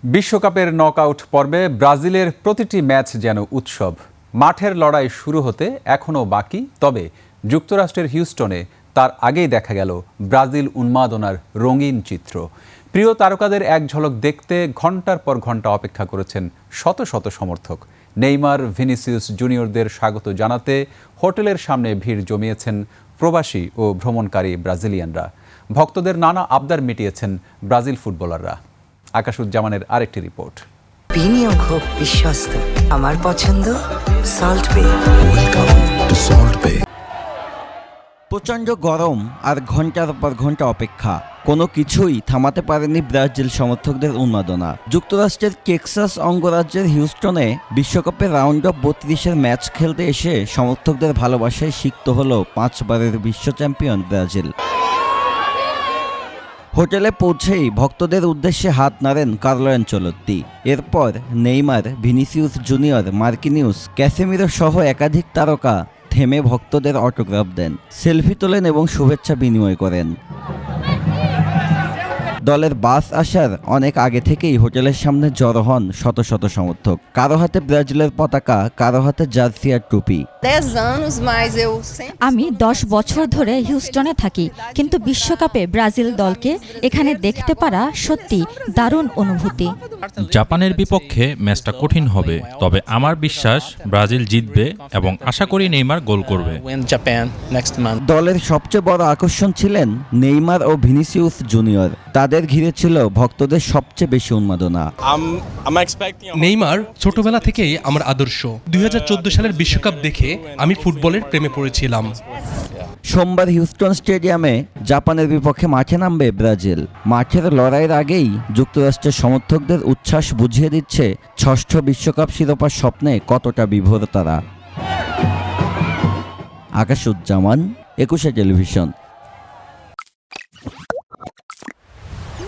বিশ্বকাপের নকআউট পর্বে ব্রাজিলের প্রতিটি ম্যাচ যেন উৎসব। মাঠের লড়াই শুরু হতে এখনও বাকি, তবে যুক্তরাষ্ট্রের হিউস্টনে তার আগেই দেখা গেল ব্রাজিল উন্মাদনার রঙিন চিত্র। প্রিয় তারকাদের এক ঝলক দেখতে ঘন্টার পর ঘন্টা অপেক্ষা করেছেন শত শত সমর্থক। নেইমার, ভিনিসিয়াস জুনিয়রদের স্বাগত জানাতে হোটেলের সামনে ভিড় জমিয়েছেন প্রবাসী ও ভ্রমণকারী ব্রাজিলিয়ানরা। ভক্তদের নানা আবদার মিটিয়েছেন ব্রাজিল ফুটবলাররা। আকাশুজ্জামানের আরেকটি রিপোর্ট। বিনিয়োগ হোক বিশ্বস্ত, আমার পছন্দ সল্ট বে। ওয়েলকাম টু সল্ট বে। প্রচণ্ড গরম আর ঘন্টার পর ঘন্টা অপেক্ষা, কোনো কিছুই থামাতে পারেনি ব্রাজিল সমর্থকদের উন্মাদনা। যুক্তরাষ্ট্রের টেক্সাস অঙ্গরাজ্যের হিউস্টনে বিশ্বকাপের রাউন্ড অফ 32-এর ম্যাচ খেলতে এসে সমর্থকদের ভালোবাসায় সিক্ত হল 5 বারের বিশ্ব চ্যাম্পিয়ন ব্রাজিল। হোটেলে পৌঁছেই ভক্তদের উদ্দেশ্যে হাত নাড়েন কার্লো অ্যানচেলত্তি। এরপর Neymar, Vinicius junior, Marquinhos, Casemiro সহ একাধিক তারকা থেমে ভক্তদের অটোগ্রাফ দেন, সেলফি তোলেন এবং শুভেচ্ছা বিনিময় করেন। দলের বাস আসার অনেক আগে থেকেই হোটেলের সামনে জড়ো হন শত শত সমর্থক। কারো হাতে ব্রাজিলের পতাকা, কারো হাতে জার্সি আর টুপি। আমি 10 বছর ধরে হিউস্টনে থাকি, কিন্তু বিশ্বকাপে ব্রাজিল দলকে এখানে দেখতে পারা সত্যি দারুণ অনুভূতি। জাপানের বিপক্ষে ম্যাচটা কঠিন হবে, তবে আমার বিশ্বাস ব্রাজিল জিতবে এবং আশা করি নেইমার গোল করবে। দলের সবচেয়ে বড় আকর্ষণ ছিলেন নেইমার ও ভিনিসিয়াস জুনিয়র। তাদের ঘিরে ছিল ভক্তদের সবচেয়ে বেশি উন্মাদনা। নেইমার ছোটবেলা থেকেই আমার আদর্শ। 2014 সালের বিশ্বকাপ দেখে আমি ফুটবলের প্রেমে পড়েছিলাম। সোমবার হিউস্টন স্টেডিয়ামে জাপানের বিপক্ষে মাঠে নামবে ব্রাজিল। মাঠের লড়াইয়ের আগেই যুক্তরাষ্ট্রের সমর্থকদের উচ্ছ্বাস বুঝিয়ে দিচ্ছে ষষ্ঠ বিশ্বকাপ শিরোপার স্বপ্নে কতটা বিভোর তারা। আকাশুজ্জামান, 21 টেলিভিশন।